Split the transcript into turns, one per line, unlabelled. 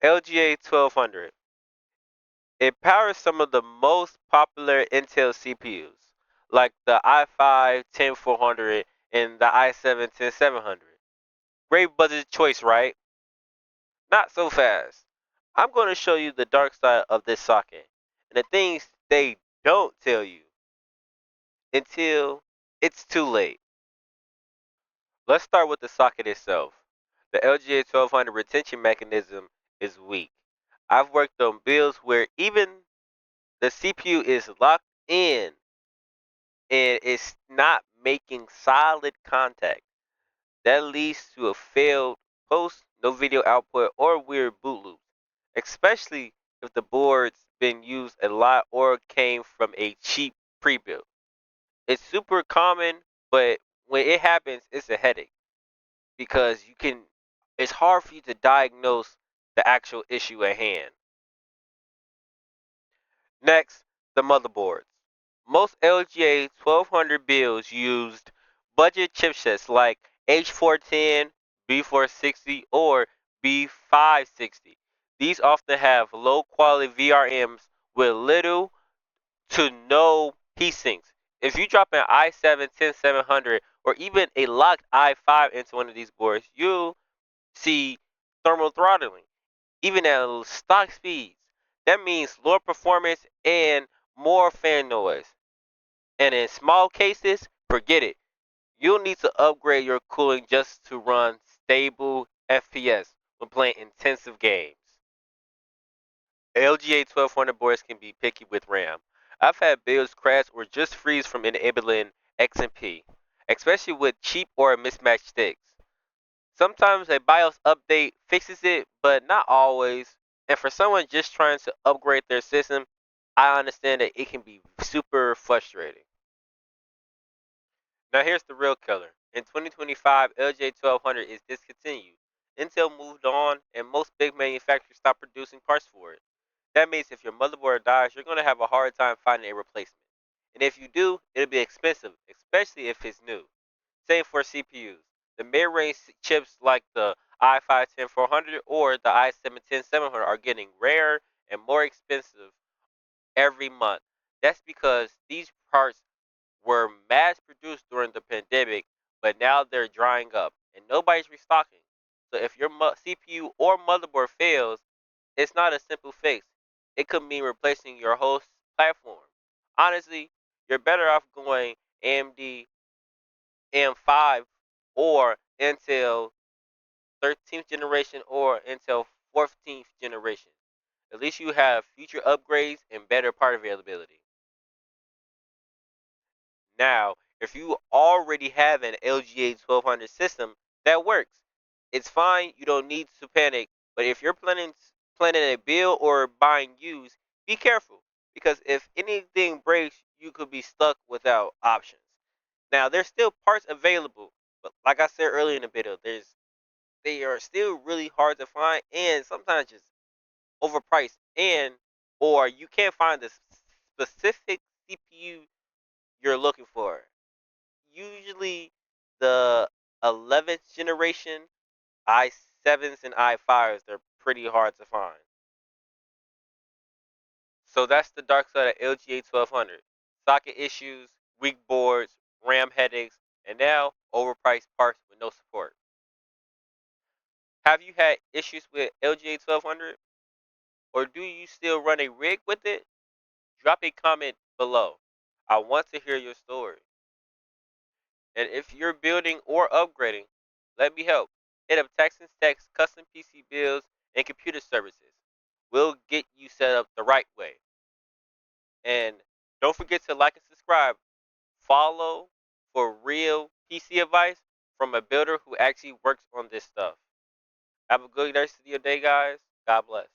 LGA 1200. It powers some of the most popular Intel CPUs, like the i5 10400 and the i7 10700. Great budget choice, right? Not so fast. I'm going to show you the dark side of this socket and the things they don't tell you until it's too late. Let's start with the socket itself. The LGA 1200 retention mechanism is weak. I've worked on builds where even the CPU is locked in and it's not making solid contact. That leads to a failed post, no video output, or weird boot loops, especially if the board's been used a lot or came from a cheap pre-built. It's super common, but when it happens, it's a headache because it's hard for you to diagnose the actual issue at hand. Next, the motherboards. Most LGA 1200 builds used budget chipsets like H410, B460, or B560. These often have low quality VRMs with little to no heat sinks. If you drop an i7 10700 or even a locked i5 into one of these boards, you'll see thermal throttling, even at stock speeds. That means lower performance and more fan noise. And in small cases, forget it. You'll need to upgrade your cooling just to run stable FPS when playing intensive games. LGA 1200 boards can be picky with RAM. I've had builds crash or just freeze from enabling XMP, especially with cheap or mismatched sticks. Sometimes a BIOS update fixes it, but not always. And for someone just trying to upgrade their system, I understand that it can be super frustrating. Now here's the real killer. In 2025, LJ 1200 is discontinued. Intel moved on, and most big manufacturers stopped producing parts for it. That means if your motherboard dies, you're going to have a hard time finding a replacement. And if you do, it'll be expensive, especially if it's new. Same for CPUs. The mid-range chips like the i5 10400 or the i7 10700 are getting rarer and more expensive every month. That's because these parts were mass produced during the pandemic, but now they're drying up and nobody's restocking. So if your CPU or motherboard fails, it's not a simple fix. It could mean replacing your whole platform. Honestly, you're better off going AMD M5 or Intel 13th generation or Intel 14th generation. At least you have future upgrades and better part availability. Now, if you already have an LGA 1200 system, that works. It's fine, you don't need to panic, but if you're planning a build or buying used, be careful because if anything breaks, you could be stuck without options. Now, there's still parts available, but like I said earlier in the video, they are still really hard to find and sometimes just overpriced and or you can't find the specific CPU you're looking for. Usually the 11th generation i7s and i5s they're pretty hard to find. So that's the dark side of LGA 1200. Socket issues, weak boards, RAM headaches, and now overpriced parts with no support. Have you had issues with LGA 1200 or do you still run a rig with it? Drop a comment below. I want to hear your story. And if you're building or upgrading, let me help. Hit up Texan Stacks custom PC builds and computer services. We'll get you set up the right way. And don't forget to like and subscribe. Follow for real PC advice from a builder who actually works on this stuff. Have a good rest of your day, guys. God bless.